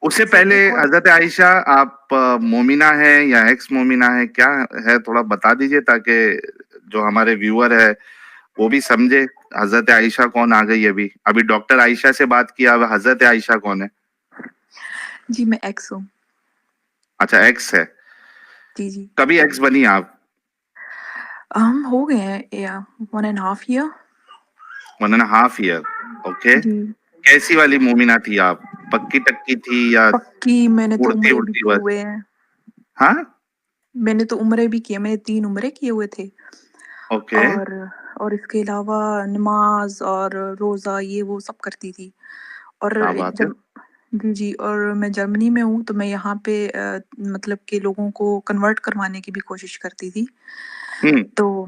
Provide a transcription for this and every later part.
اس سے پھر پہلے ایک اور حضرت عائشہ آپ مومنہ ہیں یا ایکس مومنہ ہیں، کیا ہے تھوڑا بتا دیجئے تاکہ جو ہمارے ویور ہے وہ بھی سمجھے حضرت عائشہ کون آ گئی ابھی ابھی ڈاکٹر عائشہ سے بات کیا، اب حضرت عائشہ کون ہے؟ جی میں ایکس ہوں. اچھا ایکس ہے. جی جی کبھی ایکس بنی آپ؟ ہم ہو گئے ہیں 1.5 year. 1.5 year. اوکے. جی کیسی والی مومنہ تھی آپ؟ پکی ٹکی تھی یا پکی. میں نے تو اڑتی عمرے بھی اڑتی کیے بس؟ ہوئے ہیں. ہاں. میں نے تو عمرے بھی کیے. میں نے 3 عمرے کیے ہوئے تھے. اوکے. اور اس کے علاوہ نماز اور روزہ یہ وہ سب کرتی تھی. اور کیا بات ہے. جب جی جی اور میں جرمنی میں ہوں تو میں یہاں پہ مطلب کہ لوگوں کو کنورٹ کروانے کی بھی کوشش کرتی تھی. ہوں. تو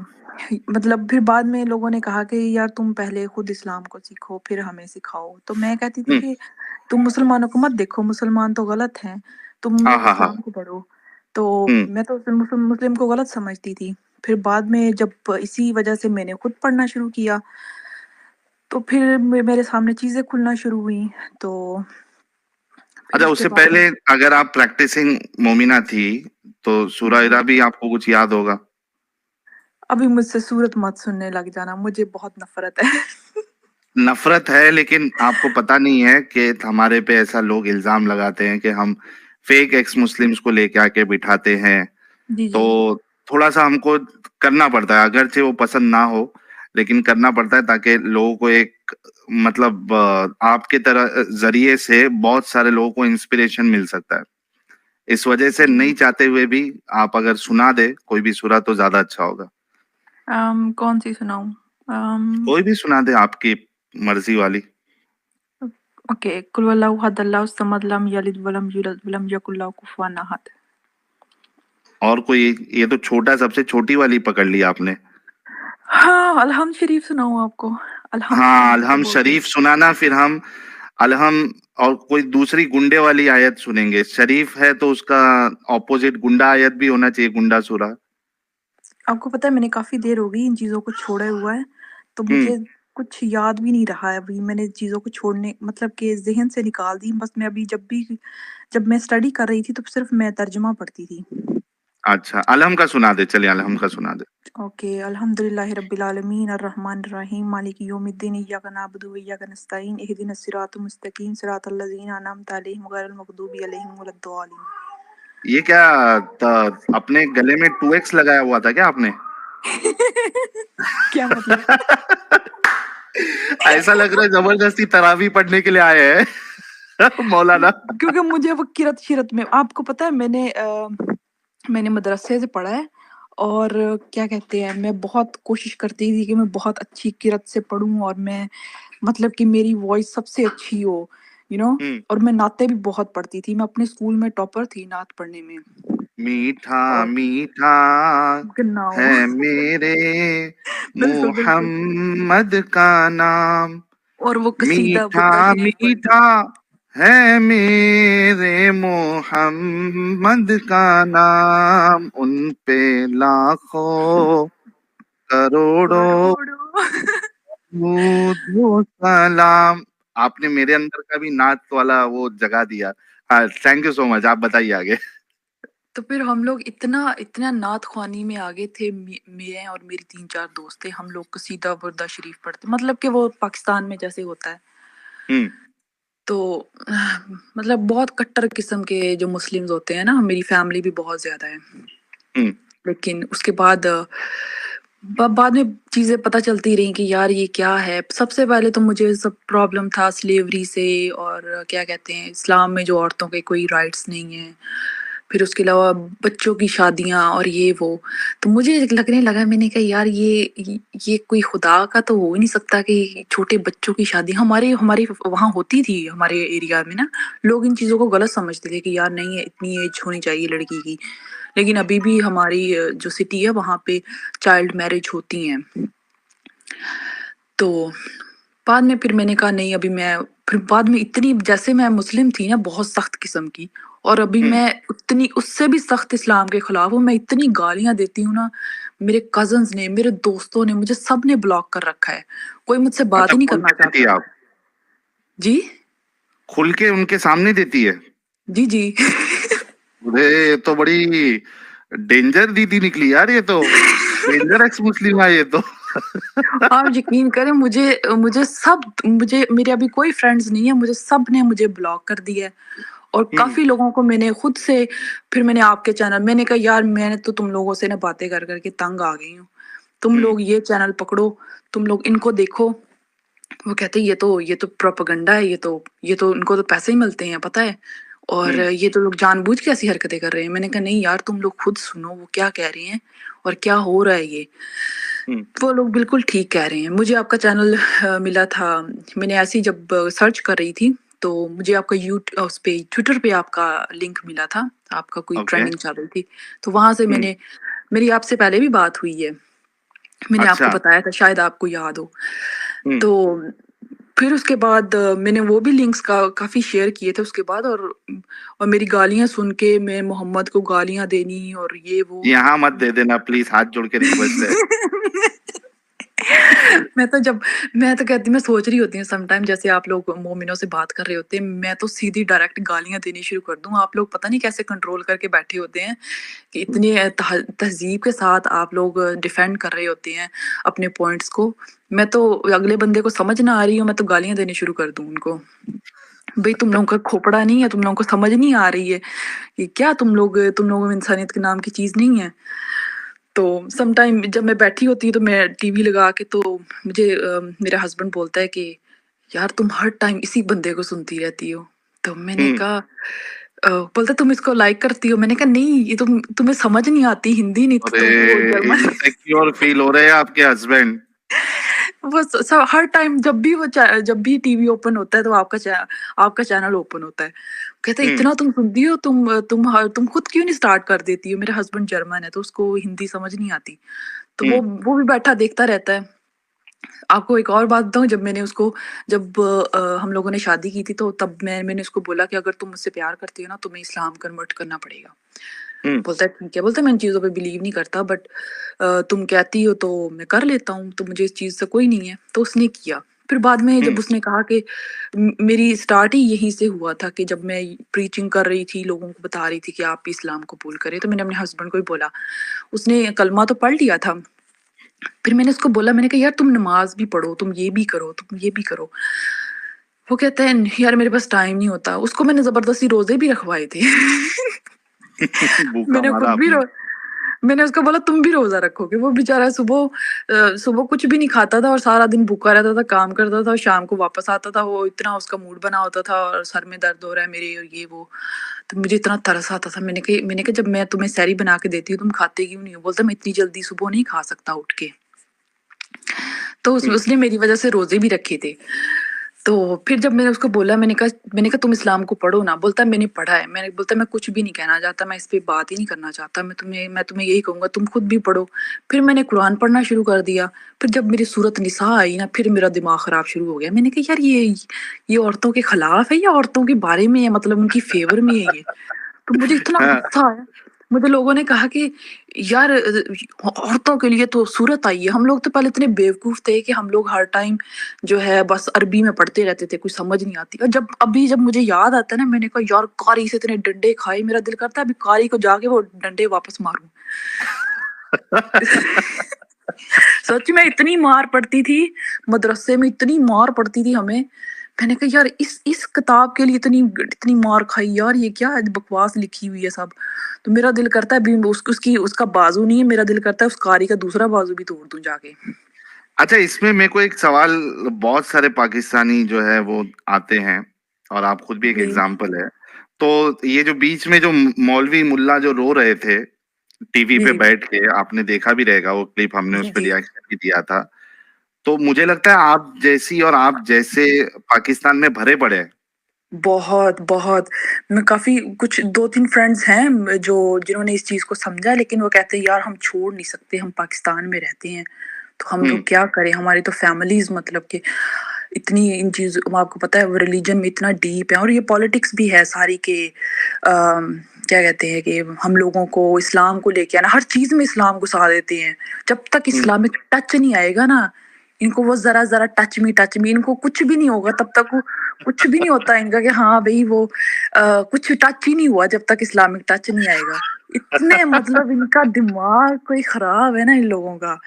مطلب پھر بعد میں لوگوں نے کہا کہ یار تم پہلے خود اسلام کو سیکھو پھر ہمیں سکھاؤ. تو میں کہتی تھی ہوں. کہ تم مسلمانوں کو مت دیکھو، مسلمان تو غلط ہیں، تم ہاں لوگ ہاں ہاں. اسلام کو پڑھو. تو ہوں. میں تو مسلم کو غلط سمجھتی تھی. پھر بعد میں جب اسی وجہ سے میں نے خود پڑھنا شروع کیا تو پھر میرے سامنے چیزیں کھلنا شروع ہوئیں. تو پھر اچھا اس اس کے سے بعد پہلے اگر آپ پریکٹسنگ مومنہ تھی تو سورہ جی اذا بھی آپ کو کچھ یاد ہوگا. ابھی مجھ سے سورت مت سننے لگ جانا، مجھے بہت نفرت ہے. نفرت ہے لیکن آپ کو پتا نہیں ہے کہ ہمارے پہ ایسا لوگ الزام لگاتے ہیں کہ ہم فیک ایکس مسلمز کو لے کے آ کے بٹھاتے ہیں. جی تو جی تھوڑا سا ہم کو کرنا پڑتا ہے، اگرچہ وہ پسند نہ ہو لیکن کرنا پڑتا ہے تاکہ لوگوں کو ایک مطلب آپ کے طرح ذریعے سے بہت سارے لوگوں کو انسپریشن مل سکتا ہے. اس وجہ سے جی. نہیں چاہتے ہوئے بھی آپ اگر سنا دے کوئی بھی سورہ تو زیادہ اچھا ہوگا. کون سی سناؤں؟ کوئی بھی سنا دے آپ کی مرضی والی. اوکے. قل هو اللہ احد اللہ الصمد لم یلد ولم یولد ولم یکن له کفوا احد. اور کوئی؟ یہ تو چھوٹا سب سے چھوٹی والی پکڑ لی آپ نے. ہاں الحمد شریف سناؤں آپ کو؟ الحمد ہاں شریف جو الحم بولتے ہیں. شریف سنانا، پھر ہم الحم اور کوئی دوسری گنڈے والی آیت سنیں گے. شریف ہے تو اس کا اپوزٹ گنڈا آیت بھی ہونا چاہیے، گنڈا سورہ. آپ کو پتا ہے میں نے کافی دیر ہو گئی ان چیزوں کو چھوڑے ہوا ہے تو ہوں. مجھے کچھ یاد بھی نہیں رہا ہے. ابھی میں نے چیزوں کو چھوڑنے مطلب کہ ذہن سے نکال دی. بس میں ابھی جب میں اسٹڈی کر رہی تھی تو صرف میں ترجمہ پڑھتی تھی. اچھا الحم کا سنا دے، چلیے الحم کا سنا دے. اوکے. الحمد للہ رب العالمین الرحمن الرحیم مالک یوم الدین ایاک نعبد و ایاک نستعین اہدنا الصراط المستقیم صراط الذین انعمت علیہم غیر المغضوب علیہم ولا الضالین. یہ کیا اپنے گلے میں 2x لگایا ہوا تھا کیا آپ نے؟ کیا مطلب؟ ایسا لگ رہا ہے زبردستی تراویح پڑھنے کے لیے آئے ہیں مولانا. کیونکہ مجھے وہ کرت شرت میں آپ کو پتا ہے میں نے مدرسے سے پڑھا ہے اور کیا کہتے ہیں میں بہت کوشش کرتی تھی کہ میں بہت اچھی کرت سے پڑھوں اور میں مطلب کہ میری وائس سب سے اچھی ہو ہوں. اور میں نعتیں بھی بہت پڑھتی تھی. میں اپنے اسکول میں ٹاپر تھی نعت پڑھنے میں. میٹھا اور میٹھا گناؤ ہے میرے بالکل بالکل. محمد کا نام، اور وہ قصیدہ میٹھا بردہ شریف پڑھتی میٹھا تھی. ہے میرے محمد کا نام، ان پہ لاکھوں کروڑوں کروڑوں. درود و سلام. آپ نے میرے اندر کا بھی نعت والا وہ جگا دیا. ہاں تھینک یو سو مچ. آپ بتائیے آگے. تو پھر ہم لوگ اتنا نعت خوانی میں آگے تھے. میں اور میری 3-4 دوست تھے. ہم لوگ قصیدہ بردہ شریف پڑھتے مطلب کہ وہ پاکستان میں جیسے ہوتا ہے. ہوں. تو مطلب بہت کٹر قسم کے جو مسلمز ہوتے ہیں نا، میری فیملی بھی بہت زیادہ ہے. ہوں. لیکن اس کے بعد میں چیزیں پتہ چلتی رہیں کہ یار یہ کیا ہے. سب سے پہلے تو مجھے سب پرابلم تھا سلیوری سے، اور کیا کہتے ہیں اسلام میں جو عورتوں کے کوئی رائٹس نہیں ہیں. پھر اس کے علاوہ بچوں کی شادیاں اور یہ وہ. تو مجھے لگنے لگا، میں نے کہا یار یہ کوئی خدا کا تو ہو ہی نہیں سکتا کہ چھوٹے بچوں کی شادی. ہماری وہاں ہوتی تھی ہمارے ایریا میں نا. لوگ ان چیزوں کو غلط سمجھتے تھے کہ یار نہیں اتنی ایج ہونی چاہیے لڑکی کی. لیکن ابھی بھی ہماری جو سٹی ہے وہاں پہ چائلڈ میرج ہوتی ہیں. تو بعد میں پھر میں نے کہا نہیں ابھی میں پھر بعد میں اتنی جیسے میں مسلم تھی نا بہت سخت قسم کی، اور ابھی ہوں. میں اتنی اس سے بھی سخت اسلام کے خلاف ہوں. میں اتنی گالیاں دیتی ہوں نا. میرے کزنز نے، میرے دوستوں نے، مجھے سب نے بلاک کر رکھا ہے. کوئی مجھ سے بات اچھا ہی نہیں کھل کرنا کے دیتی چاہتا. ہے آپ؟ جی کھل کے ان کے سامنے دیتی ہے؟ जी जी। अरे ये तो बड़ी डेंजर दीदी निकली यार, ये तो डेंजर एक्स मुस्लिम है ये तो। आप यकीन करें, मुझे मेरे अभी कोई फ्रेंड्स नहीं है, मुझे सब ने मुझे ब्लॉक कर दिया है। और हम्म। काफी लोगों को मैंने खुद से, फिर मैंने आपके चैनल, मैंने कहा यार मैंने तो तुम लोगों से ना बातें कर करके तंग आ गई हूँ, तुम हम्म। लोग ये चैनल पकड़ो, तुम लोग इनको देखो। वो कहते हैं ये तो प्रोपेगेंडा है, ये तो इनको तो पैसे ही मिलते हैं पता है, और हम्म। ये तो लोग जानबूझ के ऐसी हरकतें कर रहे हैं। मैंने कहा नहीं यार, तुम लोग खुद सुनो वो क्या कह रही हैं और क्या हो रहा है ये। हम्म। वो लोग बिल्कुल ठीक कह रहे हैं। मुझे आपका चैनल मिला था, मैंने ऐसे ही जब सर्च कर रही थी तो मुझे आपका उस पे ट्विटर पे आपका लिंक मिला था, आपका कोई ओके। ट्रेंडिंग चल रही थी, तो वहां से हम्म। मैंने, मेरी आपसे पहले भी बात हुई है, मैंने आपको अच्छा। बताया था, शायद आपको याद हो। हम्म। तो फिर उसके बाद मैंने वो भी लिंक्स काफी शेयर किए थे उसके बाद, और मेरी गालियां सुन के मैं मोहम्मद को गालियां देनी और ये वो। यहाँ मत दे देना प्लीज, हाथ जोड़ के रिक्वेस्ट है। मैं तो जब मैं तो कहती, मैं सोच रही होती हूँ समटाइम, जैसे आप लोग मोमिनों से बात कर रहे होते हैं, मैं तो सीधी डायरेक्ट गालियां देनी शुरू कर दूं। आप लोग पता नहीं कैसे कंट्रोल करके बैठे होते हैं कि इतनी तहजीब के साथ आप लोग डिफेंड कर रहे होते हैं अपने पॉइंट्स को। मैं तो अगले बंदे को समझ ना आ रही हूँ, मैं तो गालियां देनी शुरू कर दूं उनको। भाई तुम लोगों का खोपड़ा नहीं है, तुम लोगों को समझ नहीं आ रही है कि क्या, तुम लोगों में इंसानियत के नाम की चीज नहीं है। तो सम टाइम जब मैं बैठी होती हूँ तो मैं टीवी लगा के, तो मुझे मेरा हस्बैंड बोलता है कि यार तुम हर टाइम इसी बंदे को सुनती रहती हो। तो मैंने हम्म। कहा बोलता तुम इसको लाइक करती हो। मैंने कहा नहीं, ये तुम्हें समझ नहीं आती हिंदी, नहीं तो अरे तुम वो जर्मन। इनसिक्योर फील हो रहे हैं आपके हस्बैंड। वो सब हर टाइम जब भी टीवी ओपन होता है तो आपका चैनल ओपन होता है। कहते हैं, हम्म। इतना तुम सुनती हो, तुम खुद क्यों नहीं स्टार्ट कर देती हो। मेरा हस्बैंड जर्मन है तो उसको हिंदी समझ नहीं आती, तो वो हम्म। वो भी बैठा देखता रहता है। आपको एक और बात बताऊँ, जब हम लोगों ने शादी की थी तो तब मैंने उसको बोला कि अगर तुम मुझसे प्यार करती हो ना, तुम्हें इस्लाम कन्वर्ट करना पड़ेगा। हम्म। बोलता है ठीक है, बोलता है मैं इन चीज़ों पे बिलीव नहीं करता, बट तुम कहती हो तो मैं कर लेता हूँ, तो मुझे इस चीज़ से कोई नहीं है। तो उसने किया। फिर बाद में जब हम्म। उसने कहा कि मेरी स्टार्ट ही यहीं से हुआ था कि जब मैं प्रीचिंग कर रही थी, लोगों को बता रही थी कि आप भी इस्लाम कबूल करें, तो मैंने अपने हस्बैंड को ही बोला। उसने कलमा तो पढ़ लिया था। फिर मैंने उसको बोला, मैंने कहा यार तुम नमाज भी पढ़ो, तुम ये भी करो, तुम ये भी करो। वो कहता है यार मेरे पास टाइम नहीं होता। उसको मैंने जबरदस्ती रोजे भी रखवाए थे। भूखा मैंने मारा खुद भी आपने। मैंने उसको बोला तुम भी रोजा रखोगे। वो बेचारा सुबह कुछ भी नहीं खाता था और सारा दिन भूखा रहता था, काम करता था और शाम को वापस आता था। वो इतना उसका मूड बना होता था और सर में दर्द हो रहा है मेरे और ये वो। तो मुझे इतना तरस आता था। मैंने कहा जब मैं तुम्हें सैरी बना के देती हूँ तुम खाते क्यों नहीं हो। बोलता मैं इतनी जल्दी सुबह नहीं खा सकता उठ के। तो हम्म। उसने मेरी वजह से रोजे भी रखे थे। तो फिर जब मैंने उसको बोला, मैंने कहा तुम इस्लाम को पढ़ो ना। बोलता मैंने पढ़ा है। बोलता मैं कुछ भी नहीं कहना चाहता, मैं इस पे बात ही नहीं करना चाहता, मैं तुम्हें यही कहूंगा तुम खुद भी पढ़ो। फिर मैंने कुरान पढ़ना शुरू कर दिया। फिर जब मेरी सूरत निसा आई ना, फिर मेरा दिमाग खराब शुरू हो गया। मैंने कहा यार ये औरतों के खिलाफ है या औरतों के बारे में है, मतलब उनकी फेवर में है ये। तो मुझे इतना हाँ। गुस्सा आया। मुझे लोगों ने कहा कि यार औरतों के लिए तो सूरत आई है। हम लोग तो पहले इतने बेवकूफ थे कि हम लोग हर टाइम जो है बस अरबी में पढ़ते रहते थे, कुछ समझ नहीं आती। और जब मुझे याद आता है ना, मैंने कहा यार कारी से इतने डंडे खाए, मेरा दिल करता है अभी कारी को जाके वो डंडे वापस मारूं। सच में इतनी मार पड़ती थी, मदरसे में इतनी मार पड़ती थी हमें। मैंने कहा यार इस किताब के लिए इतनी इतनी मार खाई, यार ये क्या बकवास लिखी हुई है सब। तो मेरा दिल करता है अभी उसका बाजू नहीं है, मेरा दिल करता है उस कारी का दूसरा बाजू भी तोड़ दूं जाके। अच्छा, इसमें मेरे को एक सवाल, बहुत सारे पाकिस्तानी जो है वो आते हैं और आप खुद भी एक जी एग्जाम्पल है। तो ये जो बीच में जो मौलवी मुल्ला जो रो रहे थे टीवी जी पे जी बैठ के, आपने देखा भी रहेगा वो क्लिप, हमने उस जी पर जी। रिएक्शन भी दिया था। तो मुझे लगता है आप जैसी और आप जैसे पाकिस्तान में भरे पड़े हैं। बहुत बहुत। मैं काफी कुछ दो तीन फ्रेंड्स हैं जो जिन्होंने इस चीज को समझा, लेकिन वो कहते हैं यार हम छोड़ नहीं सकते, हम पाकिस्तान में रहते हैं तो हम हम्म। लोग क्या करें, हमारी तो फैमिलीज मतलब कि इतनी इन चीज, आपको पता है रिलीजन में इतना डीप है और ये पॉलिटिक्स भी है सारी के क्या कहते हैं कि हम लोगों को इस्लाम को लेके आना, हर चीज में इस्लाम घुसा देते हैं। जब तक हम्म। इस्लामिक टच नहीं आएगा ना, इनको वो जरा जरा टच मी इनको कुछ भी नहीं होगा तब तक। कुछ भी नहीं होता इनका कि हाँ भाई वो कुछ टच ही नहीं हुआ जब तक इस्लामिक टच नहीं आएगा। इतने मतलब इनका दिमाग कोई खराब है ना इन लोगों का।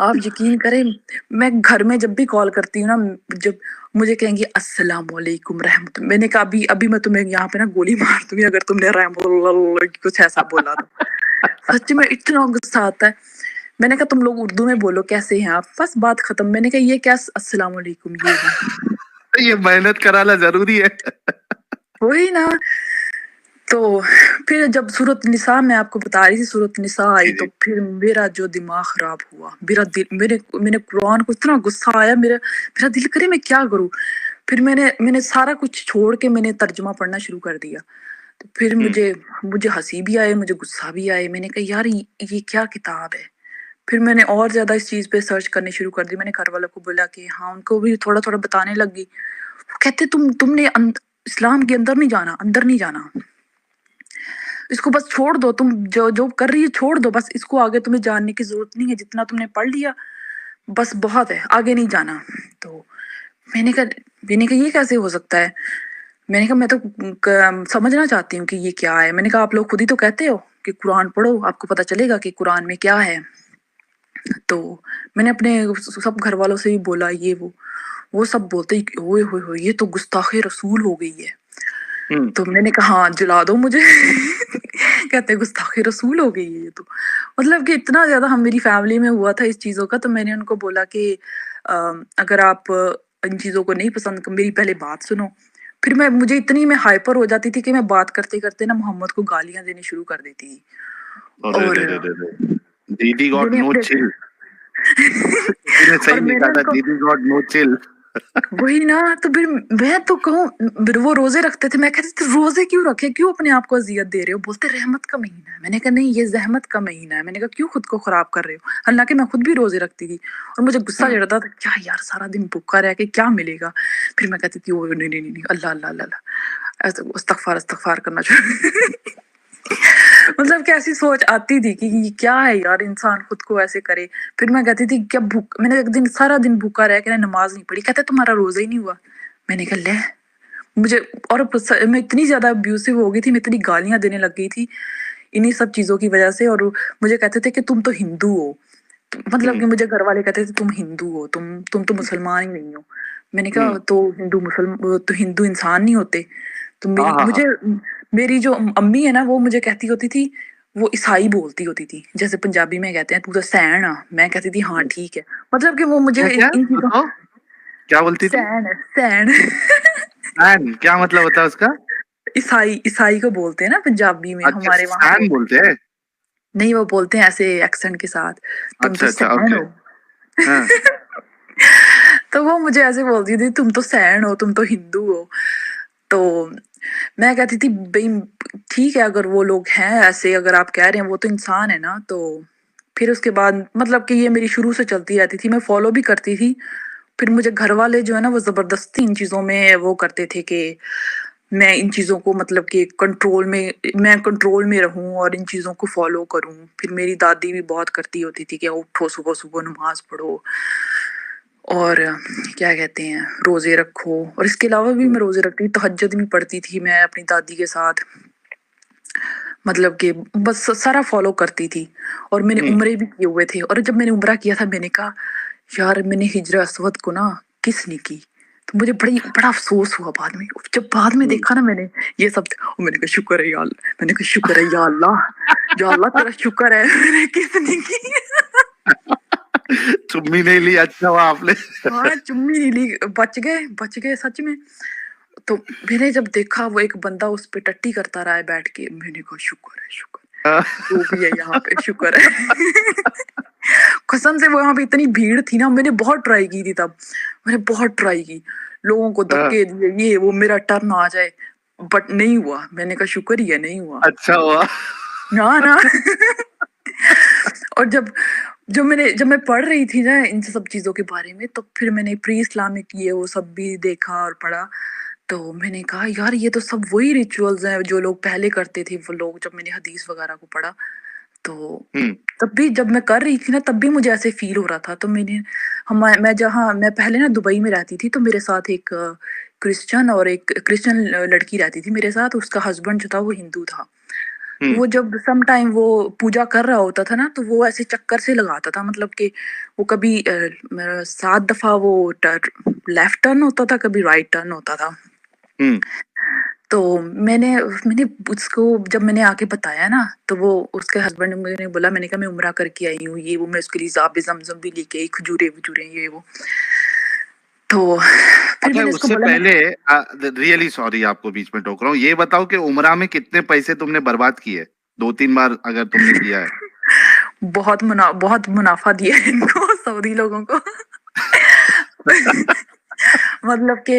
आप यकीन करें, मैं घर में जब भी कॉल करती हूँ ना, जब मुझे कहेंगी अस्सलाम वालेकुम रहमत, मैंने कहा अभी अभी मैं तुम्हें यहाँ पे ना गोली मार दूंगी अगर तुमने रहमत कुछ ऐसा बोला तो। सच में इतना गुस्सा आता है। मैंने कहा तुम लोग उर्दू में बोलो कैसे हैं आप, बस बात खत्म। मैंने कहा ये क्या अस्सलाम वालेकुम ये वो। ये मेहनत कराना जरूरी है। वही ना। तो फिर जब सूरत निसा मैं आपको बता रही थी, सूरत निसा आई जी तो जी। फिर मेरा जो दिमाग खराब हुआ, मेरा दिल, मेरे मैंने कुरान को इतना गुस्सा आया, मेरा मेरा दिल करे मैं क्या करूं। फिर मैंने मैंने सारा कुछ छोड़ के मैंने तर्जुमा पढ़ना शुरू कर दिया। तो फिर हम्म मुझे मुझे हंसी भी आए, मुझे गुस्सा भी आए। मैंने कहा यार ये क्या किताब है। फिर मैंने और ज्यादा इस चीज पे सर्च करनी शुरू कर दी। मैंने घर वालों को बोला कि हाँ, उनको भी थोड़ा थोड़ा बताने लगी। वो कहते तुमने इस्लाम के अंदर नहीं जाना, अंदर नहीं जाना, इसको बस छोड़ दो, तुम जो जो कर रही है छोड़ दो, बस इसको आगे तुम्हें जानने की जरूरत नहीं है, जितना तुमने पढ़ लिया बस बहुत है, आगे नहीं जाना। तो मैंने कहा मैंने कहा ये कैसे हो सकता है। मैंने कहा मैं तो समझना चाहती हूँ कि ये क्या है। मैंने कहा आप लोग खुद ही तो कहते हो कि कुरान पढ़ो, आपको पता चलेगा कि कुरान में क्या है। तो मैंने अपने सब घर वालों से भी बोला ये वो सब बोलते ही ओए होए होए ये तो गुस्ताखे रसूल हो गई है। हम्म तो मैंने कहा हाँ जला दो मुझे। कहते गुस्ताखी रसूल हो गई है ये तो। मतलब कि इतना ज्यादा हम मेरी फैमिली में हुआ था इस चीजों का। तो मैंने उनको बोला कि अ, अगर आप इन चीजों को नहीं पसंद, मेरी पहले बात सुनो। फिर मुझे इतनी मैं हाइपर हो जाती थी कि मैं बात करते करते ना मोहम्मद को गालियां देनी शुरू कर देती थी। अरे और रे रे रे रे। दीदी गॉट मैंने नो अपने चिल। किसी ने और सही मैंने लिखा था, उनको दीदी गॉट नो चिल। वही ना। तो फिर मैं तो कहूँ, फिर वो रोजे रखते थे, मैं कहती थी रोजे क्यों रखे, क्यों अपने आप को अजियत दे रहे हो। बोलते रहमत का महीना है। मैंने कहा नहीं ये जहमत का महीना है। मैंने कहा क्यों खुद को खराब कर रहे हो। हालांकि मैं खुद भी रोजे रखती थी और मुझे गुस्सा हाँ। चढ़ता था क्या यार सारा दिन भूखा रह के क्या मिलेगा। फिर मैं कहती थी ओ नहीं नहीं नहीं नहीं, अल्लाह अल्लाह अल्लाह अल्लाह, ऐसे इस्तगफार करना शुरू। मतलब कैसी सोच आती थी कि ये क्या है यार, इंसान खुद को ऐसे करे। फिर मैं कहती थी क्या भूख, मैंने एक दिन सारा दिन भूखा रह के ना नमाज नहीं पढ़ी। कहते तुम्हारा रोजा ही नहीं हुआ। मैंने कहा ले मुझे। और मैं इतनी ज्यादा अब्यूसिव हो गई थी, मैं इतनी गालियां देने लग गई थी इन्हीं सब चीजों की वजह से। और मुझे कहते थे कि तुम तो हिंदू हो। मतलब हम्म कि मुझे घर वाले कहते थे तुम हिंदू हो, तुम तो मुसलमान ही नहीं हो। मैंने कहा हम्म। तो हिंदू मुसलमान तो हिंदू इंसान नहीं होते। तो हाँ मेरी हाँ हाँ। मुझे मेरी जो अम्मी है ना वो मुझे कहती होती थी, वो ईसाई बोलती होती थी, जैसे पंजाबी में कहते हैं तू तो सैन आ। मैं कहती थी हाँ ठीक है। मतलब कि वो मुझे क्या क्या इन चीजों बताओ, क्या बोलती थी? सैन है सैन। सैन क्या मतलब होता है उसका? ईसाई ईसाई को बोलते हैं ना पंजाबी में, अच्छा, हमारे वहां सैन बोलते हैं। बोलते हैं। नहीं वो बोलते हैं ऐसे एक्सेंट के साथ, तुम तो अच्छा अच्छा, सैन ओके। हो। हाँ। तो वो मुझे ऐसे बोलती थी तुम तो सैन हो, तुम तो हिंदू हो। तो मैं कहती थी भाई ठीक है, अगर वो लोग हैं ऐसे, अगर आप कह रहे हैं वो तो इंसान है ना। तो फिर उसके बाद मतलब कि ये मेरी शुरू से चलती रहती थी, मैं फॉलो भी करती थी। फिर मुझे घर वाले जो है ना वो जबरदस्ती इन चीजों में वो करते थे कि मैं इन चीजों को मतलब कि कंट्रोल में रहूं और इन चीजों को फॉलो करूं। फिर मेरी दादी भी बहुत करती होती थी कि उठो सुबह सुबह नमाज पढ़ो और क्या कहते हैं रोजे रखो। और इसके अलावा भी मैं रोजे रखती, तहज्जुद भी पढ़ती थी मैं अपनी दादी के साथ। मतलब कि बस सारा फॉलो करती थी। और मैंने हम्म उम्रे भी किए हुए थे। और जब मैंने उम्रा किया था मैंने कहा यार मैंने हिजर असवद को ना किसने की। तो मुझे बड़ा अफसोस हुआ बाद में, जब बाद में हम्म। देखा ना मैंने ये सब। और मैंने कहा शुक्र है या अल्लाह, मैंने कहा शुक्र है या अल्लाह तेरा शुक्र है मैंने किसने की। चुम्मी नहीं ली, अच्छा हुआ आपने। हाँ चुम्मी नहीं ली, बच गए सच में। तो मैंने जब देखा वो एक बंदा उस पे टट्टी करता रहा है बैठ के, मैंने कहा शुक्र है जो भी है यहाँ पे शुक्र है। कसम से वो यहाँ पे इतनी भीड़ थी ना, मैंने बहुत ट्राई की थी तब। मैंने बहुत ट्राई की, लोगों को हाँ, धक्के दिए ये वो मेरा टर्न आ जाए, बट नहीं हुआ। मैंने कहा शुक्र ही है नहीं हुआ। अच्छा हुआ। ना ना। और जब मैं पढ़ रही थी ना इन सब चीजों के बारे में, तो फिर मैंने प्री इस्लामिक ये वो सब भी देखा और पढ़ा। तो मैंने कहा यार ये तो सब वही रिचुअल्स हैं जो लोग पहले करते थे वो लोग। जब मैंने हदीस वगैरह को पढ़ा तो हम्म तब भी जब मैं कर रही थी ना तब भी मुझे ऐसे फील हो रहा था। तो मैं जहाँ मैं पहले ना दुबई में रहती थी, तो मेरे साथ एक क्रिश्चियन और एक क्रिश्चियन लड़की रहती थी मेरे साथ, उसका हस्बैंड जो था वो हिंदू था। तो वो जब सम टाइम वो पूजा कर रहा होता था ना, तो वो ऐसे चक्कर से लगाता था, मतलब कि वो कभी 7 दफ़ा वो लेफ्ट टर्न होता था, कभी राइट टर्न होता था। तो मैंने मैंने उसको जब मैंने आके बताया ना, तो वो उसके हस्बैंड ने मुझे बोला, मैंने कहा मैं उम्रा करके आई हूँ, ये वो, मैं उसके लिए ज़ाब ज़मज़म भी लेके आई, खजूरें ये वो। तो फिर अच्छा, मैंने उसको उससे बोला मैं पहले रियली सॉरी आपको बीच में टोक रहा हूँ, ये बताओ कि उमरा में कितने पैसे तुमने बर्बाद किए? 2-3 बार अगर तुमने किया है। बहुत मुनाफा दिया है इनको सऊदी लोगों को। मतलब कि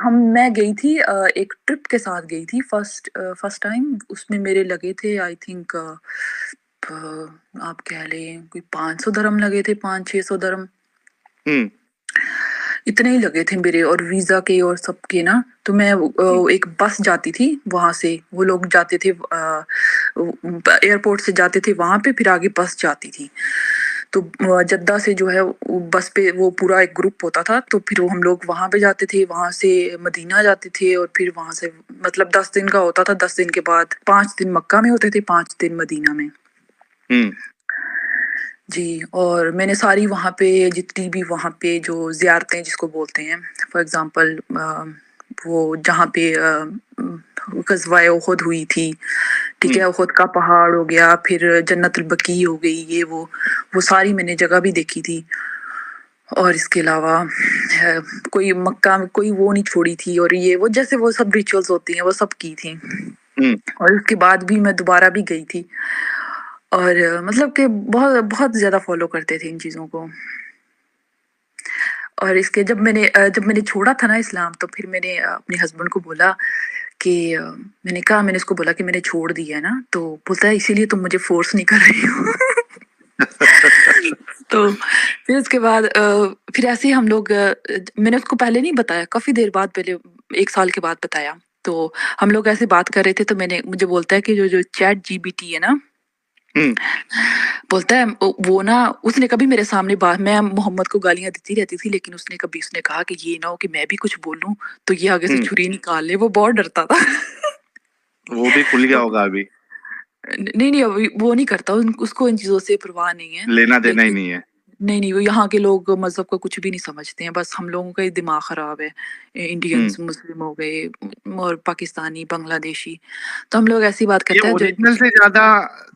मैं गई थी, एक ट्रिप के साथ गई थी, फर्स्ट टाइम। उसमें मेरे लगे थे आई थिंक, आप कह लें कोई 500 दरम लगे थे, 500-600 दरम हुँ, इतने ही लगे थे मेरे, और वीजा के और सबके ना। तो मैं हुँ, एक बस जाती थी वहां से, वो लोग जाते थे एयरपोर्ट से जाते थे वहां पे, फिर आगे बस जाती थी। तो जद्दा से जो है वो बस पे वो पूरा एक ग्रुप होता था, तो फिर वो हम लोग वहां पे जाते थे, वहां से मदीना जाते थे, और फिर वहां से मतलब 10 दिन का होता था। 10 दिन के बाद 5 दिन मक्का में होते थे, 5 दिन मदीना में। हुँ, जी, और मैंने सारी वहाँ पे जितनी भी वहाँ पे जो ज़ियारतें जिसको बोलते हैं, फॉर एग्ज़ाम्पल वो जहाँ पे ग़ज़वाए उहद हुई थी, ठीक हुँ। है? उहद का पहाड़ हो गया, फिर जन्नतुल बकी हो गई, ये वो सारी मैंने जगह भी देखी थी। और इसके अलावा कोई मक्का में कोई वो नहीं छोड़ी थी, और ये वो जैसे वो सब रिचुअल्स होती हैं, वो सब की थी। हुँ। और उसके बाद भी मैं दोबारा भी गई थी, और मतलब कि बहुत बहुत ज़्यादा फ़ॉलो करते थे इन चीज़ों को। और इसके जब मैंने छोड़ा था ना इस्लाम, तो फिर मैंने अपने हस्बैंड को बोला कि मैंने उसको बोला कि मैंने छोड़ दिया है ना, तो बोलता है इसीलिए तुम मुझे फ़ोर्स नहीं कर रही हो। तो फिर उसके बाद फिर ऐसे ही हम लोग मैंने उसको पहले नहीं बताया, काफ़ी देर बाद, पहले 1 साल के बाद बताया। तो हम लोग ऐसे बात कर रहे थे, तो मुझे बोलता है कि जो चैट जीपीटी है ना, हुँ, बोलता है वो ना, उसने कभी मेरे सामने बात, मैं मोहम्मद को गालियाँ देती रहती थी, लेकिन उसने कहा कि ये ना हो कि मैं भी कुछ बोलूँ तो ये आगे से हुँ। छुरी निकाल ले, वो बहुत डरता था। वो भी खुल गया तो होगा अभी, नहीं, अभी वो नहीं करता, उसको इन चीज़ों से परवाह नहीं है। लेना-देना ही लेकिन नहीं है। नहीं, वो यहाँ के लोग मज़हब को कुछ भी नहीं समझते हैं, बस हम लोगों का ही दिमाग ख़राब है। हुँ। इंडियंस, मुस्लिम हो गए, और पाकिस्तानी, बांग्लादेशी, तो हम लोग ऐसी बात ये करते हैं जो ओरिजिनल से ज़्यादा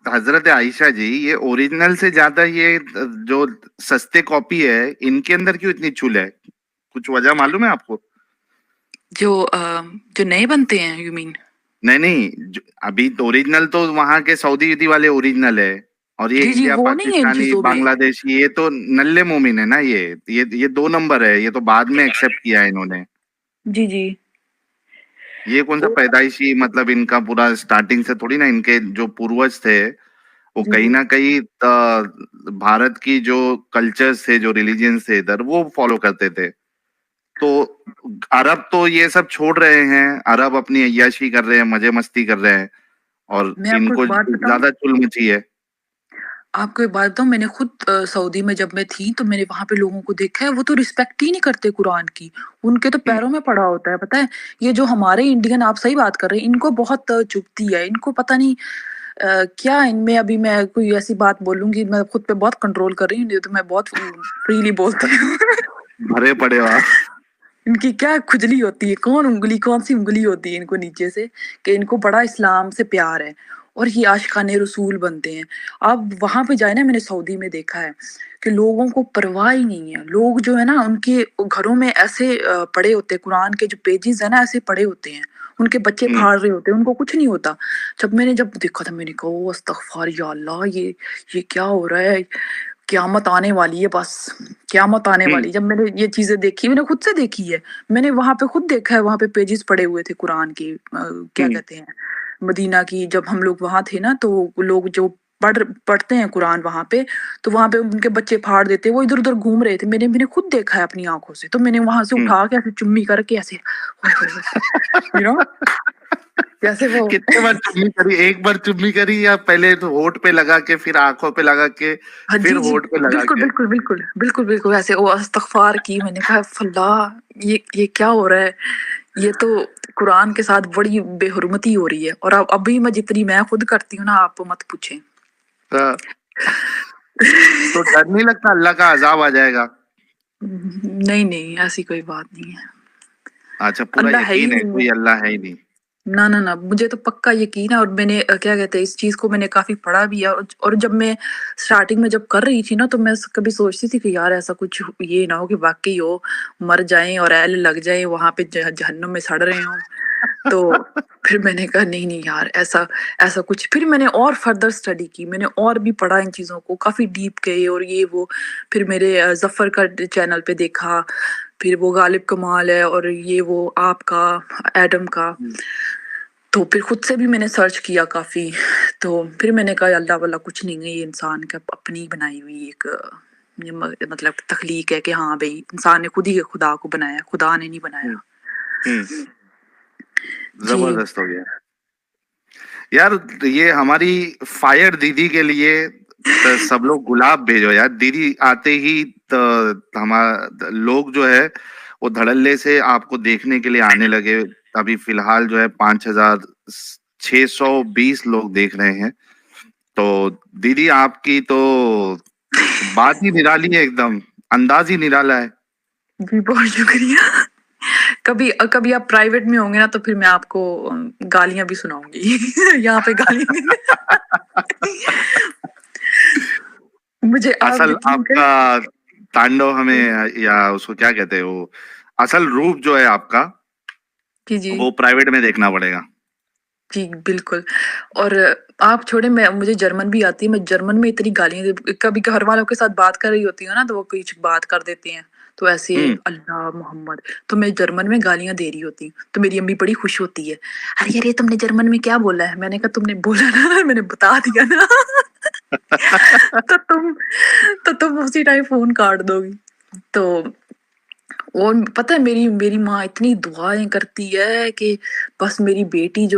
हज़रत आइशा जी, ये ओरिजिनल से ज़्यादा ये जो सस्ते कॉपी है, इनके अंदर क्यों इतनी चुल है? कुछ वजह मालूम है आपको? जो नए बनते हैं, यू मीन? नहीं, अभी तो ओरिजिनल तो वहाँ के सऊदी-वूदी वाले ओरिजिनल है, और ये जी, इंडिया, वो नहीं है इन पाकिस्तानी, चीज़ों में। बांग्लादेशी, ये तो नल्ले मोमिन है ना ये। ये 2 नंबर है, ये तो बाद में एक्सेप्ट किया है इन्होंने। जी। ये कौन-सा तो पैदाइशी, मतलब इनका पूरा स्टार्टिंग से थोड़ी ना, इनके जो पूर्वज थे, वो कहीं जी। न कहीं भारत की जो कल्चर्स थे, जो रिलिजन्स थे इधर, वो फॉलो करते थे। तो अरब तो ये सब छोड़ रहे हैं, अरब अपनी अय्याशी कर रहे हैं, मज़े-मस्ती कर रहे हैं, और मैं आपको इनको एक बात बताऊँ? ज़्यादा चुल मची है। आपको एक बात बताऊँ, मैंने खुद सऊदी में जब मैं थी, तो मैंने वहाँ पे लोगों को देखा है, वो तो रिस्पेक्ट ही नहीं करते कुरान की। उनके तो हुँ, पैरों में पड़ा होता है, पता है? ये जो हमारे इंडियन, आप सही बात कर रहे हैं, इनको बहुत चुभती है। इनको पता नहीं क्या इनमें, अभी मैं कोई ऐसी बात बोलूँगी, मैं खुद पे बहुत कंट्रोल कर रही हूँ, नहीं तो मैं बहुत फ्रीली बोलती हूँ। भरे पड़े हो आप। इनकी क्या खुजली होती है, कौन-सी उँगली होती है इनको नीचे से, कि इनको बड़ा इस्लाम से प्यार है, और ये आशिकाने रसूल बनते हैं। आप वहाँ पे जाए ना, मैंने सऊदी में देखा है कि लोगों को परवाह ही नहीं है। लोग जो है ना, उनके घरों में ऐसे पड़े होते हैं, कुरान के जो पेजेज़ हैं ना, ऐसे पड़े होते हैं। उनके बच्चे हुँ, फाड़ रहे होते हैं, उनको कुछ नहीं होता। जब देखा था, मैंने कहा ओह अस्तगफार या अल्लाह, ये क्या हो रहा है? क़यामत आने वाली है बस, क़यामत आने हुँ, वाली है। जब मैंने ये चीज़ें देखी, मैंने खुद से देखी है। मैंने वहाँ पे खुद देखा है, वहाँ पे पेजेज़ पड़े हुए थे कुरान के, क्या हुँ, कहते हैं, मदीना की, जब हम लोग वहाँ थे ना, तो लोग जो पढ़ते हैं कुरान वहाँ पे, तो वहाँ पे उनके बच्चे फाड़ देते, वो इधर-उधर घूम रहे थे। मैंने खुद देखा है अपनी आँखों से। तो मैंने वहाँ से हुँ। उठा के ऐसे चुम्मी करके ऐसे, ओए होए होए! यू नो जैसे वो कितने बार चुम्मी करी, एक बार चुम्मी करी या पहले तो होठ पे लगा के फिर आंखों पे लगा के हाँ फिर जी जी, होठ पे लगा बिल्कुल के? बिल्कुल बिल्कुल बिल्कुल बिल्कुल ऐसे वो इस्तगफार की। मैंने कहा फल्लाह ये क्या हो रहा है, ये तो कुरान के साथ बड़ी बेहुरमती हो रही है। और अब अभी मैं जितनी मैं खुद करती हूँ ना, आप मत पूछें। हाँ, तो डर नहीं लगता अल्लाह का अजाब आ जाएगा? नहीं नहीं, ऐसी कोई बात नहीं है। अच्छा, पूरा अल्लाह है ही यकीन है, नहीं है। कोई अल्लाह है ही नहीं। ना ना ना, मुझे तो पक्का यकीन है। और मैंने क्या कहते हैं, इस चीज को मैंने काफी पढ़ा भी है। और जब मैं स्टार्टिंग में जब कर रही थी ना, तो मैं कभी सोचती थी कि यार ऐसा कुछ ये ना हो कि वाकई हो, मर जाएं और एल लग जाए वहां पे जहन्नुम में सड़ रहे हों। तो फिर मैंने कहा नहीं नहीं यार, ऐसा ऐसा कुछ। फिर मैंने और फर्दर स्टडी की, मैंने और भी पढ़ा इन चीज़ों को, काफ़ी डीप गए और ये वो। फिर मेरे जफ़र का चैनल पे देखा, फिर वो गालिब कमाल है और ये वो आपका एडम का। हम्म, तो फिर खुद से भी मैंने सर्च किया काफ़ी। तो फिर मैंने कहा अल्लाह वाला कुछ नहीं है, ये इंसान का अपनी बनाई हुई एक मतलब तख्लीक है कि हाँ भाई, इंसान ने खुद ही खुदा को बनाया, खुदा ने नहीं बनाया। हम्म, हम्म, जी जबरदस्त हो गया यार। ये हमारी फायर दीदी के लिए तो सब लोग गुलाब भेजो यार। दीदी आते ही तो हमारा लोग जो है वो धड़ल्ले से आपको देखने के लिए आने लगे। अभी फिलहाल जो है 5,620 लोग देख रहे हैं। तो दीदी आपकी तो बात ही निराली है, एकदम अंदाज ही निराला है। जी, बहुत शुक्रिया। कभी कभी आप प्राइवेट में होंगे ना, तो फिर मैं आपको गालियां भी सुनाऊंगी। यहाँ पे गालियां मुझे आप असल यकीन आपका करें। तांडव हमें, या उसको क्या कहते हैं, वो असल रूप जो है आपका, जी जी वो प्राइवेट में देखना पड़ेगा। जी, बिल्कुल। और आप छोड़े, मैं मुझे जर्मन भी आती है। मैं जर्मन में इतनी गालियाँ कभी घर वालों के साथ बात कर रही होती हूँ ना, तो वो कुछ बात कर देते हैं, तो ऐसे हम्म। अल्लाह मोहम्मद, तो मैं जर्मन में गालियाँ दे रही होती हूँ, तो मेरी अम्मी बड़ी खुश होती है। अरे अरे, तुमने जर्मन में क्या बोला है? मैंने कहा तुमने बोला ना, मैंने बता दिया ना। तो तुम तो तुम उसी टाइम फ़ोन काट दोगी। तो और पता है, मेरी मेरी माँ इतनी दुआएँ करती है कि बस मेरी बेटी जो